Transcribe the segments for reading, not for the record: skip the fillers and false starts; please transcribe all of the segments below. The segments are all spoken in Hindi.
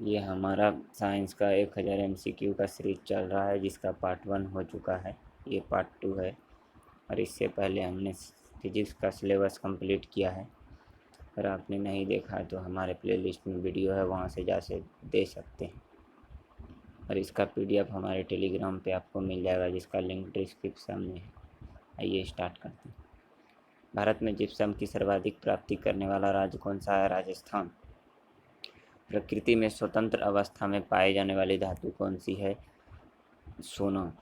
ये हमारा साइंस का 1000 MCQ का सीरीज चल रहा है, जिसका पार्ट 1 हो चुका है। ये पार्ट 2 है और इससे पहले हमने फिजिक्स का सिलेबस कंप्लीट किया है। अगर आपने नहीं देखा है तो हमारे प्लेलिस्ट में वीडियो है, वहाँ से जा से दे सकते हैं। और इसका PDF हमारे टेलीग्राम पे आपको मिल जाएगा, जिसका लिंक डिस्क्रिप्शन में है। आइए स्टार्ट करते हैं। भारत में जिप्सम की सर्वाधिक प्राप्ति करने वाला राज्य कौन सा है? राजस्थान। प्रकृति में स्वतंत्र अवस्था में पाई जाने वाली धातु कौन सी है? सोना।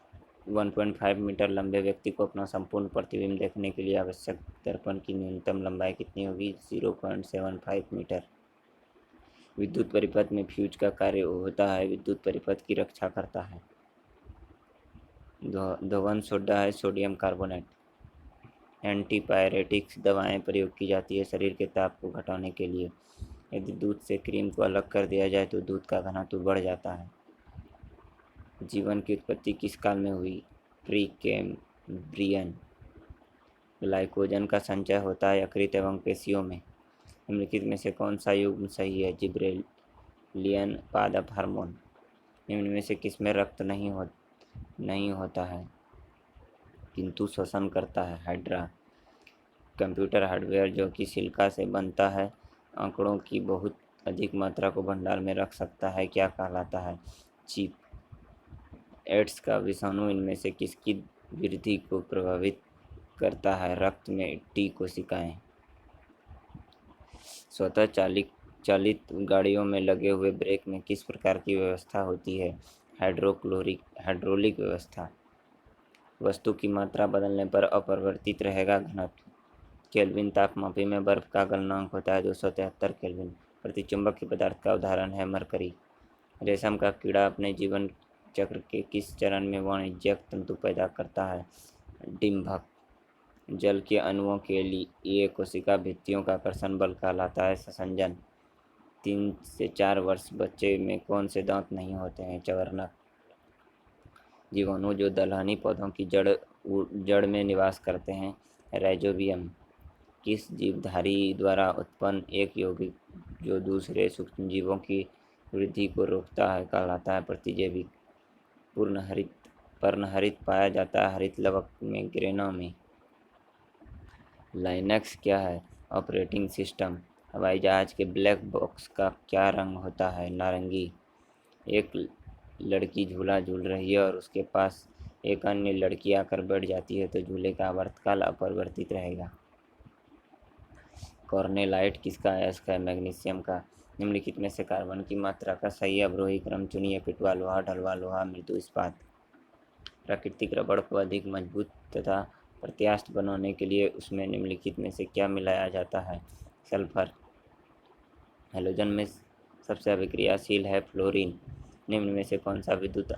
1.5 मीटर लंबे व्यक्ति को अपना संपूर्ण प्रतिबिंब देखने के लिए आवश्यक दर्पण की न्यूनतम लंबाई कितनी होगी? 0.75 मीटर। विद्युत परिपथ में फ्यूज का कार्य होता है, विद्युत परिपथ की रक्षा करता है। धवन सोडा है सोडियम कार्बोनेट। एंटीपायरेटिक्स दवाएं प्रयोग की जाती है शरीर के ताप को घटाने के लिए। यदि दूध से क्रीम को अलग कर दिया जाए तो दूध का घनत्व बढ़ जाता है। जीवन की उत्पत्ति किस काल में हुई? Pre Cambrian. ग्लाइकोजन का संचय होता है यकृत एवं पेशियों में। निम्नलिखित में से कौन सा युग्म सही है? जिब्रेलियन पादप हार्मोन। निम्न में से किसमें रक्त नहीं होता है किंतु श्वसन करता है? हाइड्रा। कंप्यूटर हार्डवेयर जो कि सिलिका से बनता है, आंकड़ों की बहुत अधिक मात्रा को भंडार में रख सकता है, क्या कहलाता है? चिप। एड्स का विषाणु इनमें से किसकी वृद्धि को प्रभावित करता है? रक्त में टी कोशिकाएं। स्वतः चालित गाड़ियों में लगे हुए ब्रेक में किस प्रकार की व्यवस्था होती है? हाइड्रोलिक व्यवस्था। वस्तु की मात्रा बदलने पर अपरिवर्तित रहेगा घनत्व। केल्विन तापमापी में बर्फ का गलनांक होता है 273 केल्विन। प्रतिचुंबक पदार्थ का उदाहरण है मरकरी। रेशम का कीड़ा अपने जीवन चक्र के किस चरण में वाणिज्यिक तंतु पैदा करता है? डिंभक। जल के अणुओं के लिए कोशिका भित्तियों का आकर्षण बल कहलाता है संसंजन। 3 से 4 वर्ष बच्चे में कौन से दांत नहीं होते हैं? चवर्णक। जीवाणु जो दलहनी पौधों की जड़ में निवास करते हैं? राइजोबियम। किस जीवधारी द्वारा उत्पन्न एक यौगिक जो दूसरे सूक्ष्मजीवों की वृद्धि को रोकता है कहलाता है प्रतिजैविक? पर्णहरित पाया जाता है हरित लवक में ग्रेना में। लाइनक्स क्या है? Operating system. हवाई जहाज के ब्लैक बॉक्स का क्या रंग होता है? नारंगी। एक लड़की झूला झूल रही है और उसके पास एक अन्य लड़की आकर बैठ जाती है तो झूले का आवर्तकाल अपरिवर्तित रहेगा। कॉर्नेलाइट किसका अयस्क है? मैग्नीशियम का। निम्नलिखित में से कार्बन की मात्रा का सही अवरोही क्रम चुनिए। पिटवा लोहा, ढलवा लोहा, मृदु इस्पात। प्राकृतिक रबड़ को अधिक मजबूत तथा प्रत्यास्थ बनाने के लिए उसमें निम्नलिखित में से क्या मिलाया जाता है? सल्फर। हैलोजन में सबसे अभिक्रियाशील है फ्लोरीन। निम्न में से कौन सा विद्युत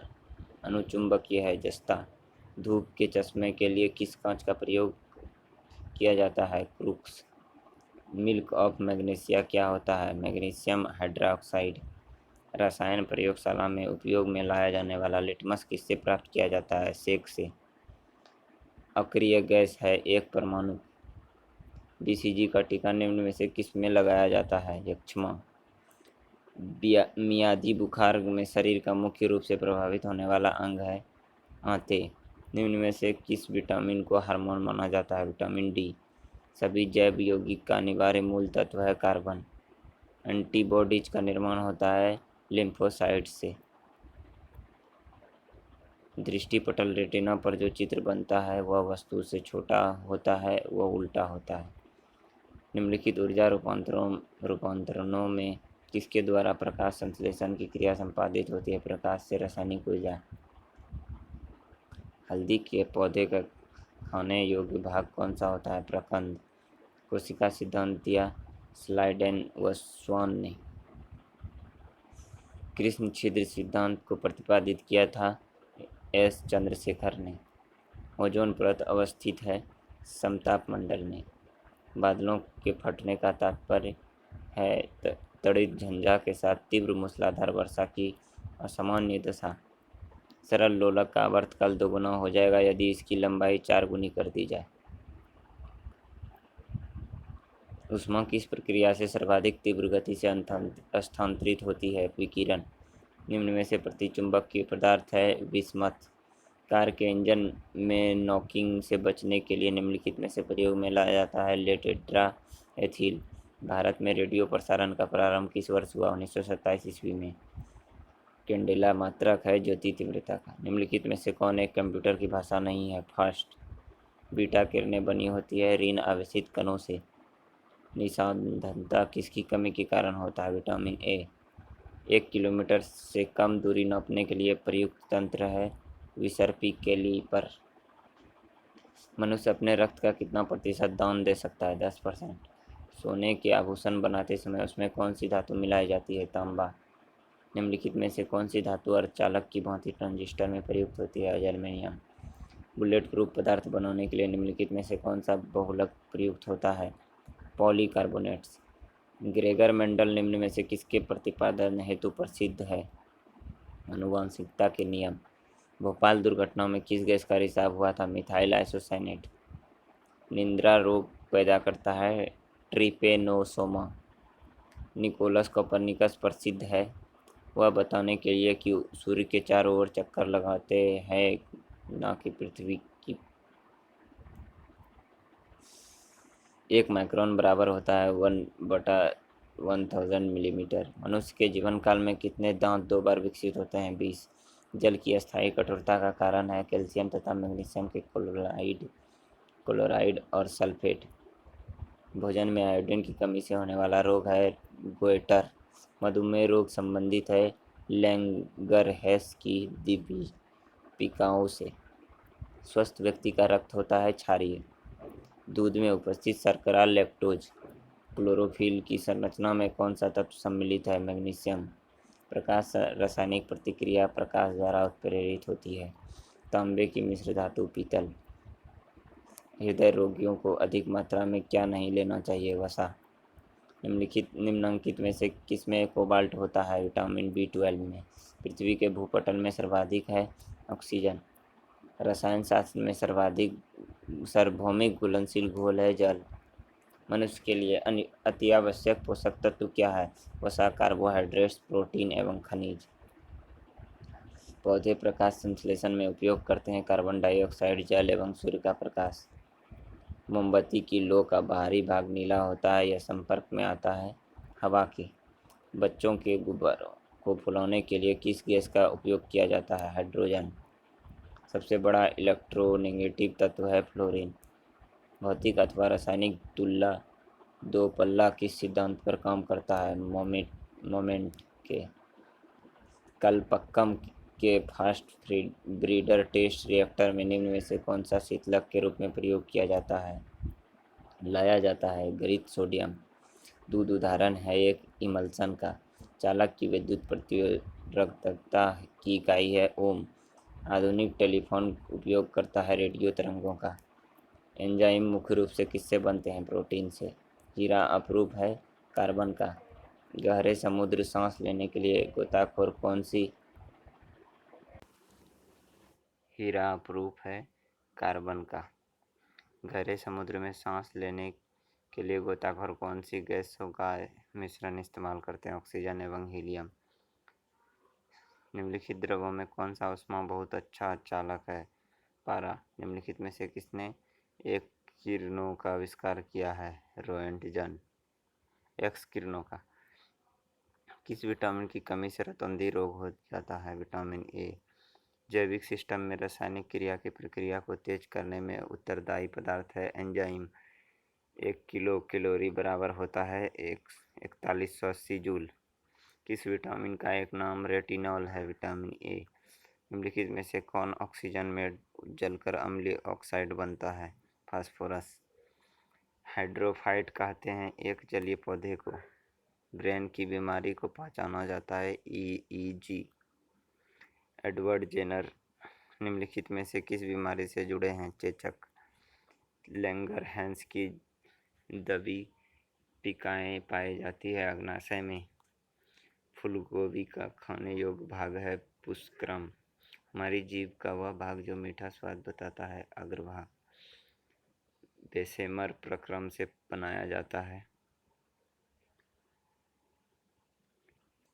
अनुचुंबकीय है? जस्ता। धूप के चश्मे के लिए किस कांच का प्रयोग किया जाता है? क्रूक्स। मिल्क ऑफ मैग्नीशिया क्या होता है? Magnesium hydroxide. रसायन प्रयोगशाला में उपयोग में लाया जाने वाला लिटमस किससे प्राप्त किया जाता है? सेक से। अक्रिय गैस है एक परमाणु। BCG का टीका निम्न में से किस में लगाया जाता है? यक्ष्मा। मियादी बुखार में शरीर का मुख्य रूप से प्रभावित होने वाला अंग है? आंतें। निम्न में से किस विटामिन को हार्मोन माना जाता है? Vitamin D. सभी जैव यौगिक का अनिवार्य मूल तत्व है कार्बन। एंटीबॉडीज का निर्माण होता है लिम्फोसाइट से। दृष्टिपटल रेटिना पर जो चित्र बनता है वह वस्तु से छोटा होता है, वह उल्टा होता है। निम्नलिखित ऊर्जा रूपांतरणों में किसके द्वारा प्रकाश संश्लेषण की क्रिया संपादित होती है? प्रकाश से रासायनिक ऊर्जा। हल्दी के पौधे का खाने योग्य भाग कौन सा होता है? प्रकंद। कोशिका सिद्धांत दिया स्लाइडेन व स्वान ने। कृष्ण छिद्र सिद्धांत को प्रतिपादित किया था S चंद्रशेखर ने। ओजोन परत अवस्थित है समताप मंडल में। बादलों के फटने का तात्पर्य है तड़ित झंझा के साथ तीव्र मूसलाधार वर्षा की असामान्य दशा। सरल लोलक का आवर्तकाल दोगुना हो जाएगा यदि इसकी लंबाई 4 गुनी कर दी जाए। ऊष्मा किस प्रक्रिया से सर्वाधिक तीव्र गति से स्थानांतरित होती है? विकिरण। निम्न में से प्रतिचुंबकीय पदार्थ है बिस्मथ। कार के इंजन में नॉकिंग से बचने के लिए निम्नलिखित में से प्रयोग में लाया जाता है लेटेट्रा एथिल। भारत में रेडियो प्रसारण का प्रारंभ किस वर्ष हुआ? 1927 ईस्वी में। कैंडेला मात्रक है ज्योति तीव्रता का। निम्नलिखित में से कौन एक कंप्यूटर की भाषा नहीं है? फास्ट। बीटा किरणें बनी होती है ऋण आवेशित कणों से। निस्साधनता किसकी कमी के कारण होता है? Vitamin A. 1 किलोमीटर से कम दूरी नापने के लिए प्रयुक्त तंत्र है विसर्पी कैलिपर। मनुष्य अपने रक्त का कितना प्रतिशत दान दे सकता है? 10%। सोने के आभूषण बनाते समय उसमें कौन सी धातु मिलाई जाती है? तांबा। निम्नलिखित में से कौन सी धातु अर्धचालक की भांति ट्रांजिस्टर में प्रयुक्त होती है? जर्मेनियम। बुलेट प्रूफ पदार्थ बनाने के लिए निम्नलिखित में से कौन सा बहुलक प्रयुक्त होता है? पॉलीकार्बोनेट्स। ग्रेगर मेंडल निम्न में से किसके प्रतिपादन हेतु प्रसिद्ध है? आनुवांशिकता के नियम। भोपाल दुर्घटना में किस गैस का रिसाव हुआ था? Methyl isocyanate. निद्रा रोग पैदा करता है ट्रिपेनोसोमा। निकोलस कोपर्निकस प्रसिद्ध है वह बताने के लिए कि सूर्य के चारों ओर चक्कर लगाते हैं न कि पृथ्वी की। 1 माइक्रोन बराबर होता है 1/1000 मिलीमीटर। मनुष्य के जीवन काल में कितने दांत 2 बार विकसित होते हैं? 20। जल की अस्थायी कठोरता का कारण है कैल्शियम तथा मैग्नीशियम के क्लोराइड और सल्फेट। भोजन में आयोडीन की कमी से होने वाला रोग है गोइटर। मधुमेह रोग संबंधित है लैंगरहैंस की दीपिकाओं से। स्वस्थ व्यक्ति का रक्त होता है क्षारीय। दूध में उपस्थित शर्करा लैक्टोज। क्लोरोफिल की संरचना में कौन सा तत्व सम्मिलित है? मैग्नीशियम। प्रकाश रासायनिक प्रतिक्रिया प्रकाश द्वारा उत्प्रेरित होती है। तांबे की मिश्र धातु पीतल। हृदय रोगियों को अधिक मात्रा में क्या नहीं लेना चाहिए? वसा। निम्नलिखित में से किसमें कोबाल्ट होता है? विटामिन B12 में। पृथ्वी के भूपटल में सर्वाधिक है ऑक्सीजन। रसायन शास्त्र में सार्वभौमिक घुलनशील घोल है जल। मनुष्य के लिए अति आवश्यक पोषक तत्व क्या है? वसा, कार्बोहाइड्रेट्स, प्रोटीन एवं खनिज। पौधे प्रकाश संश्लेषण में उपयोग करते हैं कार्बन डाइऑक्साइड, जल एवं सूर्य का प्रकाश। मोमबत्ती की लौ का बाहरी भाग नीला होता है, यह संपर्क में आता है हवा के। बच्चों के गुब्बारों को फुलाने के लिए किस गैस का उपयोग किया जाता है? हाइड्रोजन। सबसे बड़ा इलेक्ट्रोनेगेटिव तत्व है फ्लोरीन। भौतिक अथवा रासायनिक दूल्हा दो पल्ला किस सिद्धांत पर काम करता है? मोमेंट के। कलपक्कम के फास्ट ब्रीडर टेस्ट रिएक्टर में निम्न में से कौन सा शीतलक के रूप में प्रयोग किया जाता है? लाया जाता है घृत सोडियम। दूध उदाहरण है एक इमल्सन का। चालक की विद्युत प्रतिरोधकता की इकाई है ओम। आधुनिक टेलीफोन उपयोग करता है रेडियो तरंगों का। एंजाइम मुख्य रूप से किससे बनते हैं? प्रोटीन से। हीरा अपरूप है कार्बन का। गहरे समुद्र सांस लेने के लिए गोताखोर कौन सी? हीरा अपरूप है कार्बन का। गहरे समुद्र में सांस लेने के लिए गोताखोर कौन सी गैसों का मिश्रण इस्तेमाल करते हैं? ऑक्सीजन एवं हीलियम। निम्नलिखित द्रवों में कौन सा ऊष्मा बहुत अच्छा चालक है? पारा। निम्नलिखित में से किसने एक किरणों का आविष्कार किया है? रोएंटजन। एक्स किरणों का। किस विटामिन की कमी से रतौंधी रोग हो जाता है? Vitamin A. जैविक सिस्टम में रासायनिक क्रिया की प्रक्रिया को तेज करने में उत्तरदायी पदार्थ है एंजाइम। 1 किलो कैलोरी बराबर होता है 4180 जूल। किस विटामिन का एक नाम रेटिनॉल है? Vitamin A. निम्नलिखित में से कौन ऑक्सीजन में जलकर अम्लीय ऑक्साइड बनता है? फास्फोरस। हाइड्रोफाइट कहते हैं एक जलीय पौधे को। ब्रेन की बीमारी को पहचाना जाता है EEG। एडवर्ड जेनर निम्नलिखित में से किस बीमारी से जुड़े हैं? चेचक। लैंगरहैंस की दबी पिकाएँ पाई जाती है अग्नाशय में। फूलगोभी का खाने योग्य भाग है पुष्करम। हमारी जीभ का वह भाग जो मीठा स्वाद बताता है अग्रभाग। बेसेमर प्रक्रम से बनाया जाता है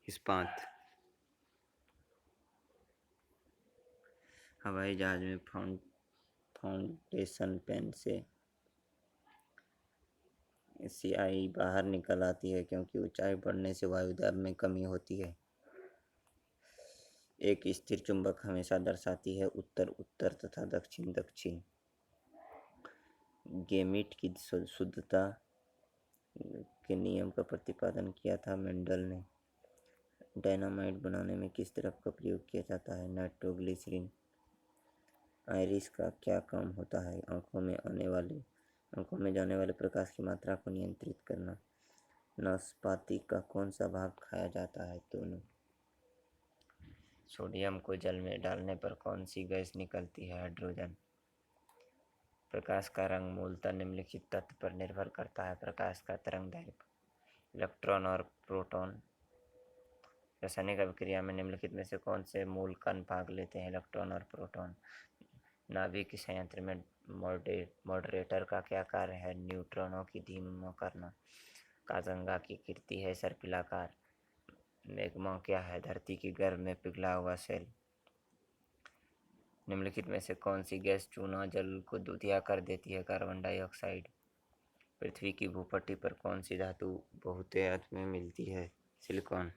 इस्पात। हवाई जहाज में फाउंडेशन पेन से स्याही बाहर निकल आती है क्योंकि ऊंचाई बढ़ने से वायुदाब में कमी होती है। एक स्थिर चुंबक हमेशा दर्शाती है उत्तर उत्तर तथा दक्षिण दक्षिण। गेमीट की शुद्धता के नियम का प्रतिपादन किया था मेंडल ने। डायनामाइट बनाने में किस द्रव का प्रयोग किया जाता है? नाइट्रोग्लिसरीन। आइरिस का क्या काम होता है? आंखों में जाने वाले प्रकाश की मात्रा को नियंत्रित करना। नाशपाती का कौन सा भाग खाया जाता है? दोनों। सोडियम को जल में डालने पर कौन सी गैस निकलती है? हाइड्रोजन। प्रकाश का रंग मूलतः निम्नलिखित तथ्य पर निर्भर करता है। प्रकाश का तरंगदैर्घ्य, इलेक्ट्रॉन और प्रोटॉन। रासायनिक अभिक्रिया में निम्नलिखित में से कौन से मूल कण भाग लेते हैं? इलेक्ट्रॉन और प्रोटॉन। नाभिक संयंत्र में मॉडरेटर का क्या कार्य है? न्यूट्रॉनों की धीमा करना। काजंगा की कीर्ति है सर्पिलाकार। मैग्मा क्या है? धरती की गर्भ में पिघला हुआ सेल। निम्नलिखित में से कौन सी गैस चूना जल को दूधिया कर देती है? Carbon dioxide. पृथ्वी की भूपट्टी पर कौन सी धातु बहुतायत में मिलती है? सिलिकॉन।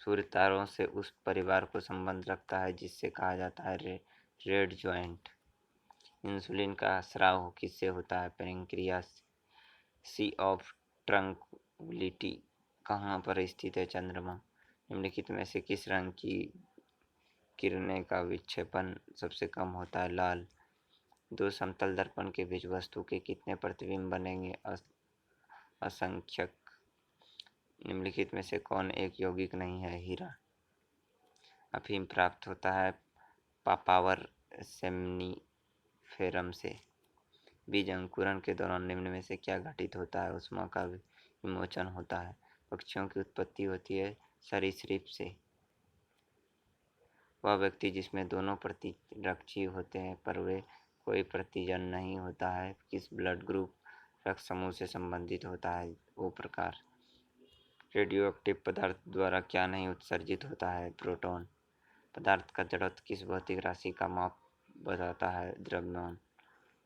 सूर्य तारों से उस परिवार को संबंध रखता है जिससे कहा जाता है रेड ज्वाइंट। इंसुलिन का स्राव किससे होता है? पैंक्रियास। सी ऑफ ट्रंक्विलिटी कहाँ पर स्थित है? चंद्रमा। निम्नलिखित में से किस रंग की किरणें का विक्षेपण सबसे कम होता है? लाल। दो समतल दर्पण के बीच वस्तु के कितने प्रतिबिंब बनेंगे? असंख्यक। निम्नलिखित में से कौन एक यौगिक नहीं है? हीरा। अफीम प्राप्त होता है पापावर सेमनीफेरम से। बीज अंकुरण के दौरान निम्न में से क्या घटित होता है? ऊष्मा का विमोचन होता है। पक्षियों की उत्पत्ति होती है सरीसृप से। वह व्यक्ति जिसमें दोनों प्रतिरक्षी होते हैं पर वे कोई प्रतिजन नहीं होता है, किस ब्लड ग्रुप रक्त समूह से संबंधित होता है? ओ प्रकार। रेडियोएक्टिव पदार्थ द्वारा क्या नहीं उत्सर्जित होता है? प्रोटॉन। पदार्थ का जड़त्व किस भौतिक राशि का माप बताता है? द्रव्यमान।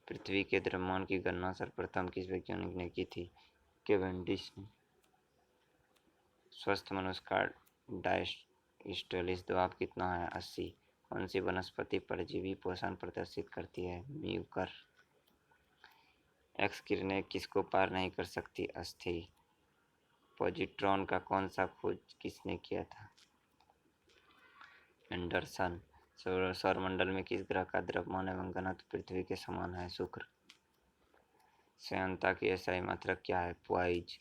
पृथ्वी के द्रव्यमान की गणना सर्वप्रथम किस वैज्ञानिक ने की थी? केवेंडिश ने। स्वस्थ मनुष्य का डायस्टोलिक दबाव कितना है? 80। कौन सी वनस्पति परजीवी पोषण प्रदर्शित करती है? म्यूकर। एक्स किरणें किसको पार नहीं कर सकती? अस्थि। पॉजिट्रॉन का कौन सा खोज किसने किया था? एंडरसन। सौरमंडल में किस ग्रह का द्रव्यमान एवं घनत्व पृथ्वी के समान है? शुक्र। श्यानता की एसआई मात्रक क्या है? पॉइज।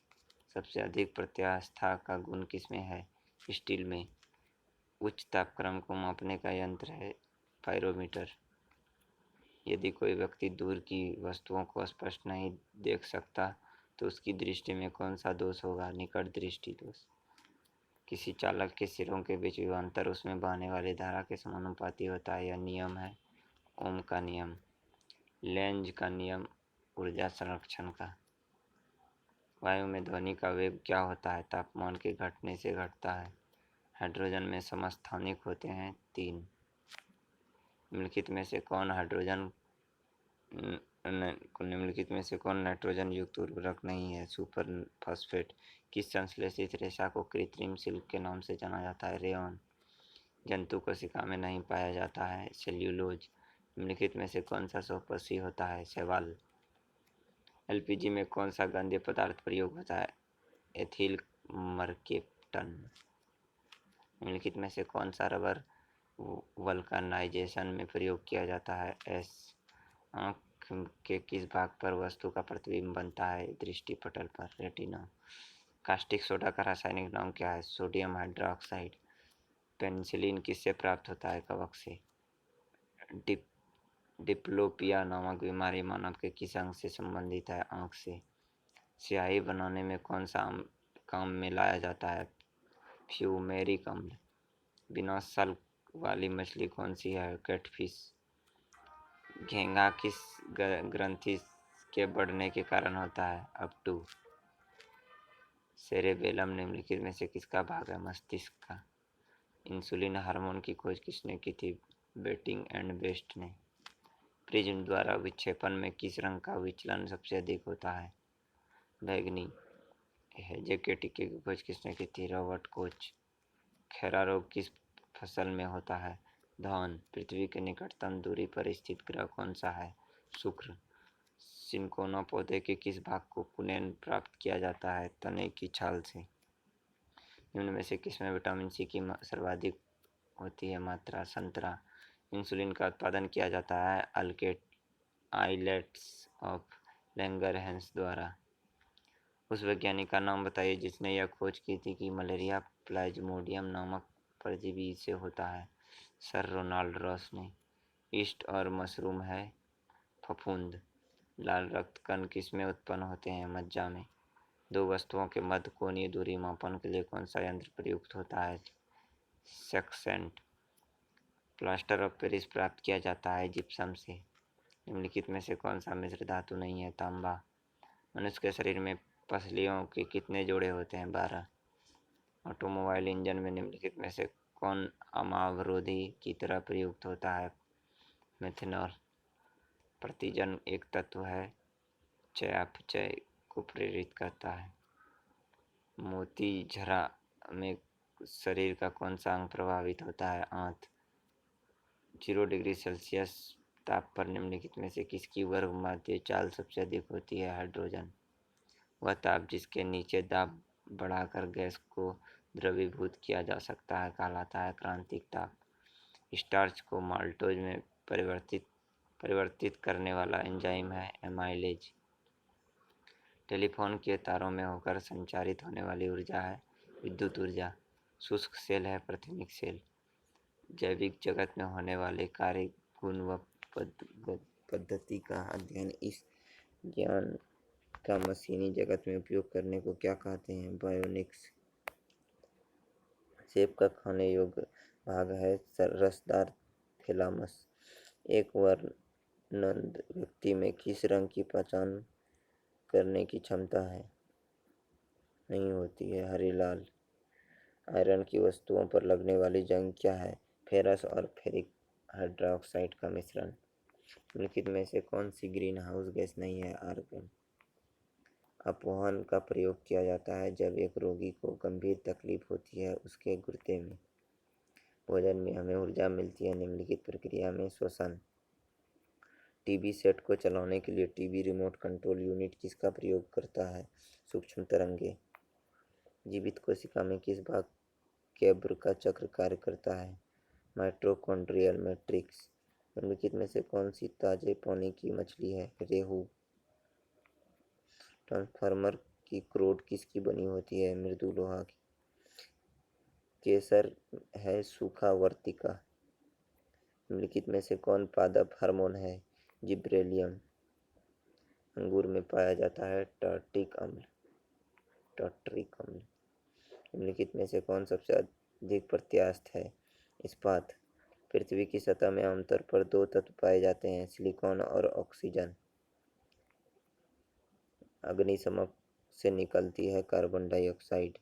सबसे अधिक प्रत्यास्था का गुण किसमें है? स्टील में। उच्च तापक्रम को मापने का यंत्र है पायरोमीटर। यदि कोई व्यक्ति दूर की वस्तुओं को स्पष्ट नहीं देख सकता तो उसकी दृष्टि में कौन सा दोष होगा? निकट दृष्टि दोष। किसी चालक के सिरों के बीच विभवांतर उसमें बहने वाली धारा के समानुपाती होता है। यह नियम है ओम का नियम। लेंज का नियम ऊर्जा संरक्षण का। वायु में ध्वनि का वेग क्या होता है? तापमान के घटने से घटता है। हाइड्रोजन में समस्थानिक होते हैं 3। निम्नलिखित में से कौन नाइट्रोजन युक्त उर्वरक नहीं है? Super phosphate. किस संश्लेषित रेशा को कृत्रिम सिल्क के नाम से जाना जाता है? रेयॉन। जंतु कोशिका में नहीं पाया जाता है? सेल्यूलोज। निम्नलिखित में से कौन सा सोपसी होता है? शैवाल। एलपीजी में कौन सा गंध्य पदार्थ प्रयोग होता है? एथिल मर्केप्टन। निम्नलिखित में से कौन सा रबर वल्कनाइजेशन में प्रयोग किया जाता है? एस। आँख के किस भाग पर वस्तु का प्रतिबिंब बनता है? दृष्टिपटल पर, रेटिना। कास्टिक सोडा का रासायनिक नाम क्या है? Sodium hydroxide. पेनिसिलिन किससे प्राप्त होता है? कवक से। डिप्लोपिया नामक बीमारी मानव के किस अंग से संबंधित है? आँख से। स्याही बनाने में कौन सा काम में लाया जाता है? फ्यूमेरिक अम्ल। बिना सल्क वाली मछली कौन सी है? कैटफिश। घेंघा किस ग्रंथि के बढ़ने के कारण होता है? अपटू। सेरेबेलम निम्नलिखित में से किसका भाग है? मस्तिष्क का। इंसुलिन हार्मोन की खोज किसने की थी? बेटिंग एंड बेस्ट ने। प्रिज्म द्वारा विक्षेपण में किस रंग का विचलन सबसे अधिक होता है? बैंगनी। हैजे के टीके की खोज किसने की थी? Robert Koch. खैरा रोग किस फसल में होता है? धान। पृथ्वी के निकटतम दूरी पर स्थित ग्रह कौन सा है? शुक्र। सिनकोना पौधे के किस भाग को कुनेन प्राप्त किया जाता है? तने की छाल से। निम्न में से किसमें विटामिन सी की सर्वाधिक होती है मात्रा? संतरा। इंसुलिन का उत्पादन किया जाता है अल्केट आइलेट्स ऑफ लैंगरहैंस द्वारा। उस वैज्ञानिक का नाम बताइए जिसने यह खोज की थी कि मलेरिया प्लाज्मोडियम नामक परजीवी से होता है। सर रोनाल्ड रॉस ने। ईस्ट और मशरूम है फफूंद। लाल रक्त कण किसमें उत्पन्न होते हैं? मज्जा में। दो वस्तुओं के मध्य कोणीय दूरी मापन के लिए कौन सा यंत्र प्रयुक्त होता है? सेक्सेंट। प्लास्टर ऑफ पेरिस प्राप्त किया जाता है जिप्सम से। निम्नलिखित में से कौन सा मिश्र धातु नहीं है? तांबा। मनुष्य के शरीर में पसलियों के कितने जोड़े होते हैं? 12। ऑटोमोबाइल इंजन में निम्नलिखित में से कौन अमावरोधी की तरह प्रयुक्त होता है? मेथनॉल। प्रतिजन एक तत्व है चयापचय को प्रेरित करता है। मोती झरा में शरीर का कौन सा अंग प्रभावित होता है? आंत। 0 डिग्री सेल्सियस ताप पर निम्नलिखित में से किसकी वर्गमात्रीय चाल सबसे अधिक होती है? हाइड्रोजन। वह ताप जिसके नीचे दाब बढ़ाकर गैस को द्रवीभूत किया जा सकता है कहलाता है क्रांतिक ताप। स्टार्च को माल्टोज में परिवर्तित करने वाला एंजाइम है एमाइलेज। टेलीफोन के तारों में होकर संचारित होने वाली ऊर्जा है विद्युत ऊर्जा। शुष्क सेल है प्राथमिक सेल। जैविक जगत में होने वाले कार्य गुण व पद्धति का अध्ययन इस ज्ञान का मशीनी जगत में उपयोग करने को क्या कहते हैं? बायोनिक्स। सेब का खाने योग्य भाग है रसदार थैलामस। एक वर्णनद व्यक्ति में किस रंग की पहचान करने की क्षमता है? नहीं होती है। हरे लाल। आयरन की वस्तुओं पर लगने वाली जंग क्या है? फेरस और फेरिक हाइड्रोक्साइड का मिश्रण। निम्नलिखित में से कौन सी ग्रीन हाउस गैस नहीं है? आर्गन। अपवहन का प्रयोग किया जाता है जब एक रोगी को गंभीर तकलीफ होती है उसके गुर्दे में। भोजन में हमें ऊर्जा मिलती है निम्नलिखित प्रक्रिया में। श्वसन। टीवी सेट को चलाने के लिए टीवी रिमोट कंट्रोल यूनिट किसका प्रयोग करता है? सूक्ष्म तरंगे। जीवित कोशिका में किस भाग कैब्र का चक्र कार्य करता है? Mitochondrial matrix. निम्नलिखित में से कौन सी ताजे पानी की मछली है? रेहू। ट्रांसफार्मर की क्रोड किसकी बनी होती है? मृदु लोहा की। केसर है सूखा वर्तिका। निम्नलिखित में से कौन पादप हार्मोन है? जिब्रेलियम। अंगूर में पाया जाता है टार्टिक अम्ल। निम्नलिखित में से कौन सबसे अधिक प्रत्यास्थ है? इस्पात। पृथ्वी की सतह में आमतौर पर दो तत्व पाए जाते हैं सिलिकॉन और ऑक्सीजन। अग्निशमन से निकलती है कार्बन डाइऑक्साइड।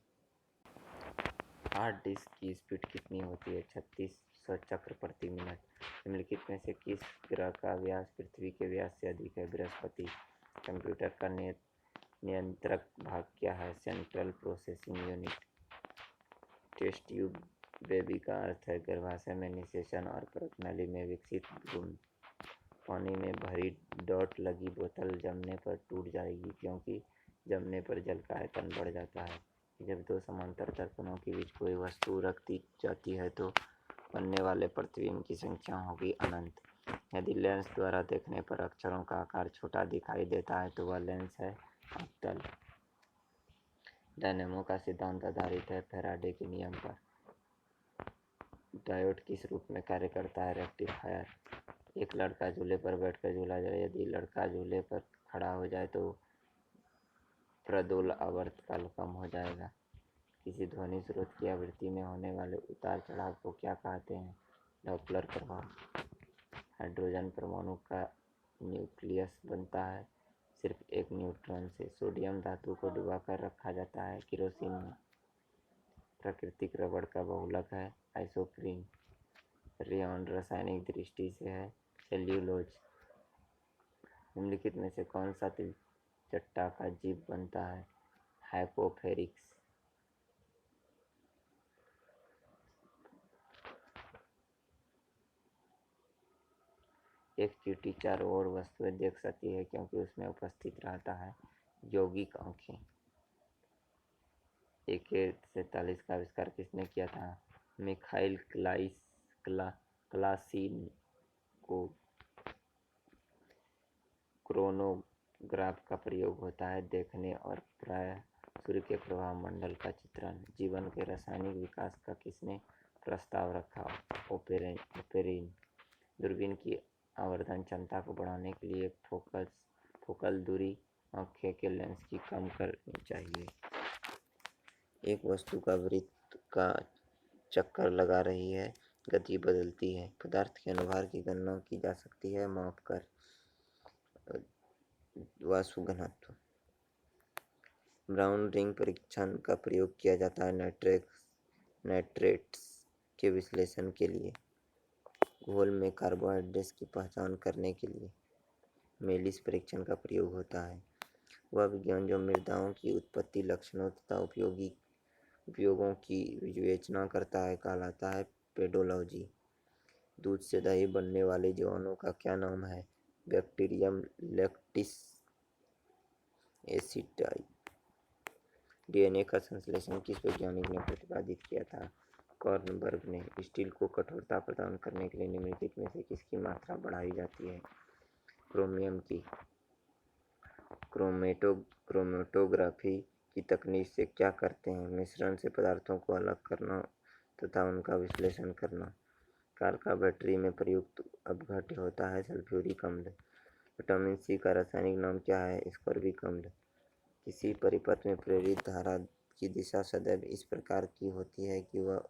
हार्ड डिस्क की स्पीड कितनी होती है? 3600 चक्र प्रति मिनट। निम्नलिखित में से किस ग्रह का व्यास पृथ्वी के व्यास से अधिक है? बृहस्पति। कंप्यूटर का नियंत्रक भाग क्या है? Central processing unit. Test tube baby का अर्थ है गर्भाशय में निषेचन और परतनली में विकसित भ्रूण। पानी में भरी डॉट लगी बोतल जमने पर टूट जाएगी क्योंकि जमने पर जल का आयतन बढ़ जाता है। जब दो समांतर दर्पणों के बीच कोई वस्तु रख दी जाती है तो बनने वाले प्रतिबिंब की संख्या होगी अनंत। यदि लेंस द्वारा देखने पर अक्षरों का आकार छोटा दिखाई देता है तो वह लेंस है अवतल। डायनेमो का सिद्धांत आधारित है फैराडे के नियम पर। डायोड किस रूप में कार्य करता है? रेक्टिफायर। एक लड़का झूले पर बैठकर झूला जाए। यदि लड़का झूले पर खड़ा हो जाए तो प्रदोल आवर्तकाल कम हो जाएगा। किसी ध्वनि स्रोत की आवृत्ति में होने वाले उतार चढ़ाव को क्या कहते हैं? डॉपलर प्रभाव। हाइड्रोजन परमाणु का न्यूक्लियस बनता है सिर्फ एक न्यूट्रॉन से। सोडियम धातु को डुबाकर रखा जाता है केरोसिन में। प्राकृतिक रबड़ का बहुलक है आइसोप्रीन। रेयॉन रासायनिक दृष्टि से है सेल्यूलोज। निम्नलिखित में से कौन सा तिलचट्टा का जीव बनता है? हाइपोफेरिक्स। एक चींटी चारों ओर वस्तुएं देख सकती है क्योंकि उसमें उपस्थित रहता है यौगिक आँखें। AK-47 का आविष्कार किसने किया था? मिखाइल क्लासिनकोव। क्रोनोग्राफ का प्रयोग होता है देखने और प्रायः सूर्य के प्रभाव मंडल का चित्रण। जीवन के रासायनिक विकास का किसने प्रस्ताव रखा? ओपेरिन। दूरबीन की आवर्धन क्षमता को बढ़ाने के लिए फोकल दूरी आँखें के लेंस की कम करनी चाहिए। एक वस्तु का वृत्त का चक्कर लगा रही है, गति बदलती है। पदार्थ के अनुभार की गणना की जा सकती है मापकर। वाष्प घनत्व। ब्राउन रिंग परीक्षण का प्रयोग किया जाता है नाइट्रेट्स के विश्लेषण के लिए। घोल में कार्बोहाइड्रेट्स की पहचान करने के लिए मेलिस परीक्षण का प्रयोग होता है। वह विज्ञान जो मृदाओं की उत्पत्ति, लक्षणों तथा उपयोगों की विवेचना करता है कहलाता है पेडोलॉजी। दूध से दही बनने वाले जीवाणु का क्या नाम है? Bacterium lactis aceti. DNA का संश्लेषण किस वैज्ञानिक ने प्रतिपादित किया था? कॉर्नबर्ग ने। स्टील को कठोरता प्रदान करने के लिए निम्नलिखित में से किसकी मात्रा बढ़ाई जाती है? क्रोमियम की। क्रोमेटोग्राफी की तकनीक से क्या करते हैं? मिश्रण से पदार्थों को अलग करना तथा उनका विश्लेषण करना। कार का बैटरी में प्रयुक्त अपघट्य होता है सल्फ्यूरिक अम्ल। विटामिन C का रासायनिक नाम क्या है? स्कॉर्बिक अम्ल। किसी परिपथ में प्रेरित धारा की दिशा सदैव इस प्रकार की होती है कि वह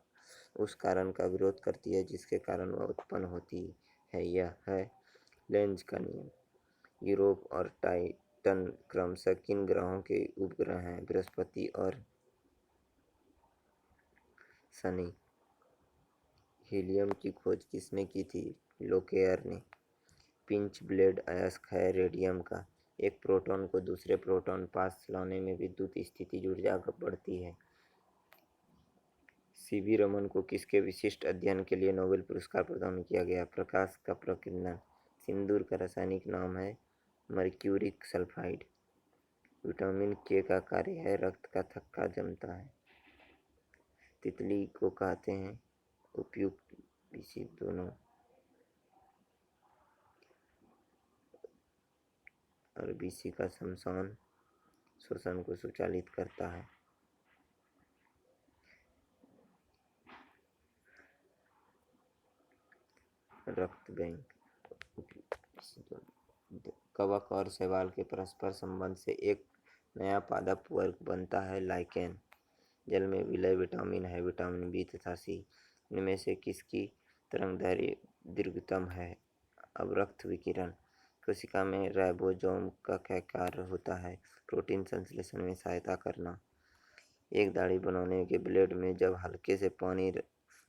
उस कारण का विरोध करती है जिसके कारण वह उत्पन्न होती है। यह है लेंज का नियम। यूरोप और टाइटन क्रमशः किन ग्रहों के उपग्रह हैं? बृहस्पति और शनि। हीलियम की खोज किसने की थी? लोकेयर ने। पिंच ब्लेड अयस्क है रेडियम का। एक प्रोटॉन को दूसरे प्रोटॉन पास लाने में विद्युत स्थितिज ऊर्जा बढ़ती है। CV रमन को किसके विशिष्ट अध्ययन के लिए नोबेल पुरस्कार प्रदान किया गया? प्रकाश का प्रकीर्णन। सिंदूर का रासायनिक नाम है मर्क्यूरिक सल्फाइड। विटामिन K का कार्य है रक्त का थक्का जमता है। तितली को कहते हैं उपयुक्त BC दोनों और BC का शमशान श्वसन को स्वचालित करता है। रक्त बैंक। कवक और शैवाल के परस्पर संबंध से एक नया पादप वर्ग बनता है लाइकेन। जल में विलय विटामिन है विटामिन B तथा C। इनमें से किसकी तरंगदैर्घ्य दीर्घतम है? अवरक्त विकिरण। कोशिका में राइबोसोम का क्या कार्य होता है? प्रोटीन संश्लेषण में सहायता करना। एक दाढ़ी बनाने के ब्लेड में जब हल्के से पानी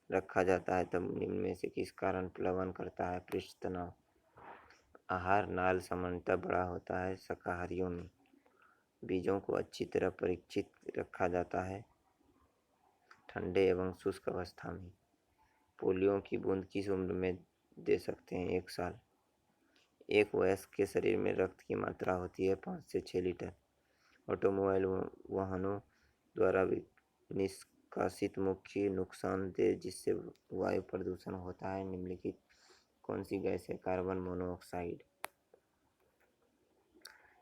रखा जाता है तब निम्न में से किस कारण प्लवन करता है? पृष्ठ तनाव। आहार नाल सामान्यतः बड़ा होता है शाकाहारियों में। बीजों को अच्छी तरह परीक्षित रखा जाता है ठंडे एवं शुष्क अवस्था में। पोलियो की बूंद किस उम्र में दे सकते हैं? 1 साल। एक वयस्क के शरीर में रक्त की मात्रा होती है 5 से 6 लीटर। ऑटोमोबाइल वाहनों द्वारा निष्कासित मुख्य नुकसानदेह जिससे वायु प्रदूषण होता है निम्नलिखित कौन सी गैस है? Carbon monoxide.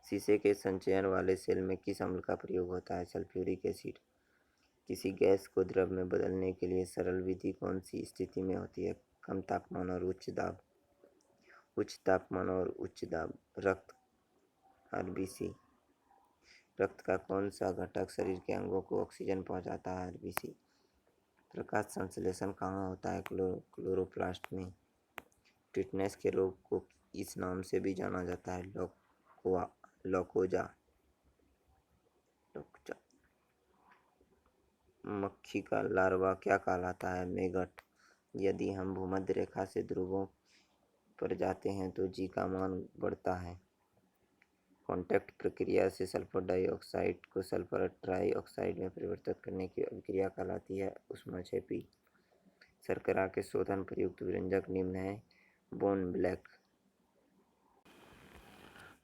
शीशे के संचयन वाले सेल में किस अम्ल का प्रयोग होता है? Sulphuric acid. किसी गैस को द्रव में बदलने के लिए सरल विधि कौन सी स्थिति में होती है? कम तापमान और उच्च दाब। उच्च तापमान और उच्च दाब। रक्त RBC। रक्त का कौन सा घटक शरीर के अंगों को ऑक्सीजन पहुंचाता है? RBC। प्रकाश संश्लेषण कहाँ होता है? क्लोरोप्लास्ट में। टिटनेस के रोग को इस नाम से भी जाना जाता है लकवा। लोकोजा लोकजा। मक्खी का लार्वा क्या कहलाता है? मैगट। यदि हम भूमध्य रेखा से ध्रुवों पर जाते हैं तो जी का मान बढ़ता है। कॉन्टैक्ट प्रक्रिया से सल्फर डाइऑक्साइड को सल्फर ट्राइऑक्साइड में परिवर्तित करने की अभिक्रिया कहलाती है ऊष्माक्षेपी। शर्करा के शोधन प्रयुक्त व्यंजक निम्न है। Bone black.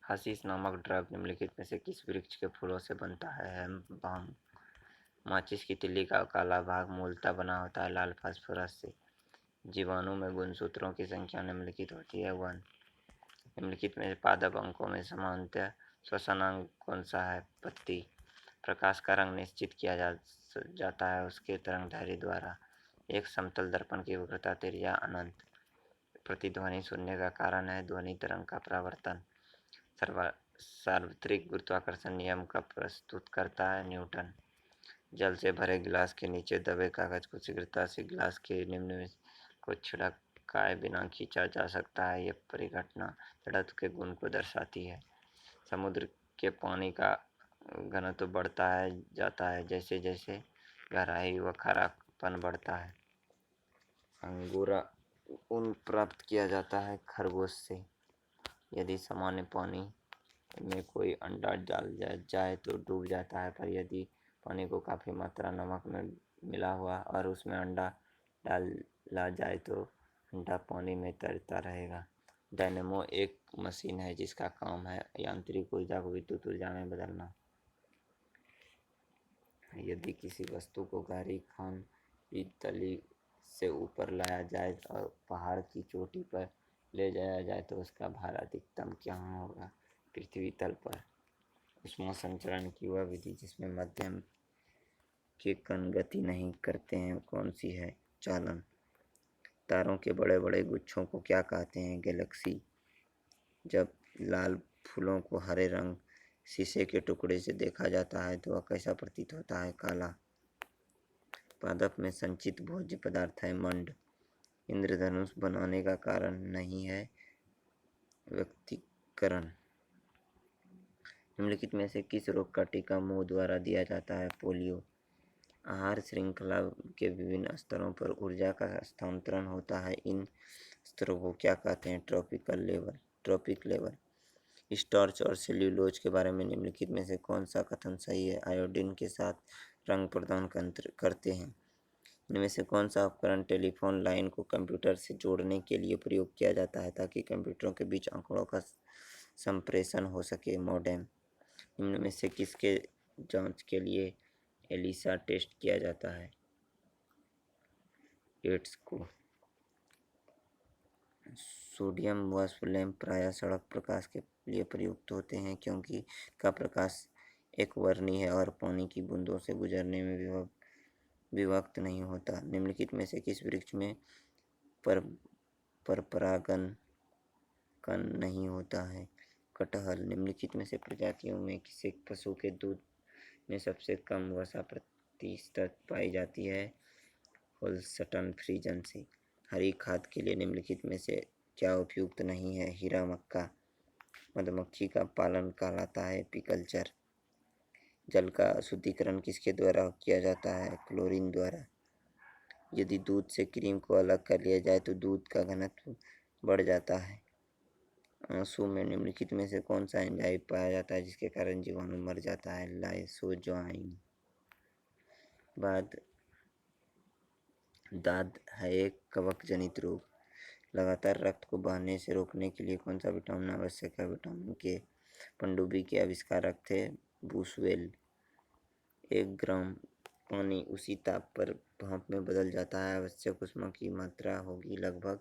हशीश नामक ड्रग निम्नलिखित में से किस वृक्ष के फूलों से बनता है? भांग। माचिस की तिल्ली का काला भाग मूलतः बना होता है लाल फास्फोरस से। जीवाणु में गुणसूत्रों की संख्या निम्नलिखित होती है 1। निम्नलिखित में पादप अंगों में सामान्यतः श्वसनांग कौन सा है? पत्ती। प्रकाश का रंग निश्चित किया जाता है उसके तरंगदैर्घ्य द्वारा। एक समतल दर्पण की वक्रता त्रिज्या अनंत। प्रतिध्वनि शून्य का कारण है ध्वनि तरंग का परावर्तन। सार्वत्रिक गुरुत्वाकर्षण नियम का प्रस्तुत करता है न्यूटन। जल से भरे गिलास के नीचे दबे कागज को शीघ्रता से गिलास के निम्न में को छिड़काए बिना खींचा जा सकता है। यह परिघटना जड़त्व के गुण को दर्शाती है। समुद्र के पानी का घनत्व बढ़ता है जाता है जैसे जैसे गहराई व खारापन बढ़ता है। अंगोरा ऊन प्राप्त किया जाता है खरगोश से। यदि सामान्य पानी में कोई अंडा डाल जाए तो डूब जाता है, पर यदि पानी को काफ़ी मात्रा नमक में मिला हुआ और उसमें अंडा डाला जाए तो अंडा पानी में तैरता रहेगा। डायनेमो एक मशीन है जिसका काम है यांत्रिक ऊर्जा को विद्युत ऊर्जा में बदलना। यदि किसी वस्तु को गहरी खान की तली से ऊपर लाया जाए और पहाड़ की चोटी पर ले जाया जाए तो उसका भार अधिकतम क्या होगा? पृथ्वी तल पर। ऊष्मा संचरण की वह विधि जिसमें माध्यम के कण गति नहीं करते हैं कौन सी है? चालन। तारों के बड़े बड़े गुच्छों को क्या कहते हैं? गैलेक्सी। जब लाल फूलों को हरे रंग शीशे के टुकड़े से देखा जाता है तो वह कैसा प्रतीत होता है? काला। पादप में संचित भोज्य पदार्थ है मंड। इंद्रधनुष बनाने का कारण नहीं है व्यक्तिकरण। निम्नलिखित में से किस रोग का टीका मुंह द्वारा दिया जाता है? पोलियो। आहार श्रृंखला के विभिन्न स्तरों पर ऊर्जा का हस्तांतरण होता है। इन स्तरों को क्या कहते हैं? Trophic level. स्टार्च और सेल्यूलोज के बारे में निम्नलिखित में से कौन सा कथन सही है? आयोडीन के साथ रंग प्रदान करते हैं। इनमें से कौन सा उपकरण टेलीफोन लाइन को कंप्यूटर से जोड़ने के लिए प्रयोग किया जाता है ताकि कंप्यूटरों के बीच आंकड़ों का संप्रेषण हो सके? मॉडेम। इनमें में से किसके जांच के लिए एलिसा टेस्ट किया जाता है? एड्स को। सोडियम व लैंप प्रायः सड़क प्रकाश के लिए प्रयुक्त होते हैं क्योंकि का प्रकाश एकवर्णी है और पानी की बूंदों से गुजरने में विभक्त नहीं होता। निम्नलिखित में से किस वृक्ष में पर परागण नहीं होता है? कटहल। निम्नलिखित में से प्रजातियों में किसी पशु के दूध में सबसे कम वसा प्रतिशत पाई जाती है? होल्स्टन फ्रीजन से। हरी खाद के लिए निम्नलिखित में से क्या उपयुक्त नहीं है? हीरा मक्का। मधुमक्खी का पालन कहलाता है एपीकल्चर। जल का शुद्धिकरण किसके द्वारा किया जाता है? क्लोरीन द्वारा। यदि दूध से क्रीम को अलग कर लिया जाए तो दूध का घनत्व बढ़ जाता है। आंसू में निम्नलिखित में से कौन सा एंजाइम पाया जाता है जिसके कारण जीवाणु मर जाता है? लाइसोजाइम। दाद है एक कवक जनित रोग। लगातार रक्त को बहने से रोकने के लिए कौन सा विटामिन आवश्यक है? विटामिन के। पनडुब्बी के आविष्कारक थे बूसवेल। 1 ग्राम पानी उसी ताप पर भाप में बदल जाता है। आवश्यक ऊष्मा की मात्रा होगी लगभग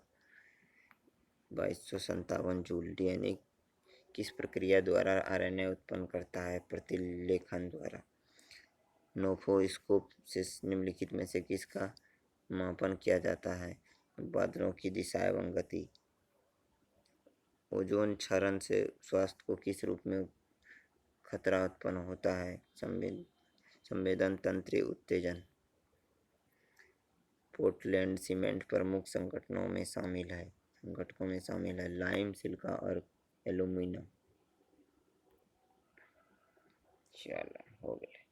2257 जूल। डीएनए किस प्रक्रिया द्वारा आरएनए उत्पन्न करता है? प्रतिलेखन द्वारा। नोफोस्कोप से निम्नलिखित में से किसका मापन किया जाता है? बादलों की दिशा एवं गति। ओजोन क्षरण से स्वास्थ्य को किस रूप में खतरा उत्पन्न होता है? संवेदन तंत्रीय उत्तेजन। पोर्टलैंड सीमेंट प्रमुख संगठनों में शामिल है। लाइम, सिलिका और एल्यूमिनियम। चलो हो गया।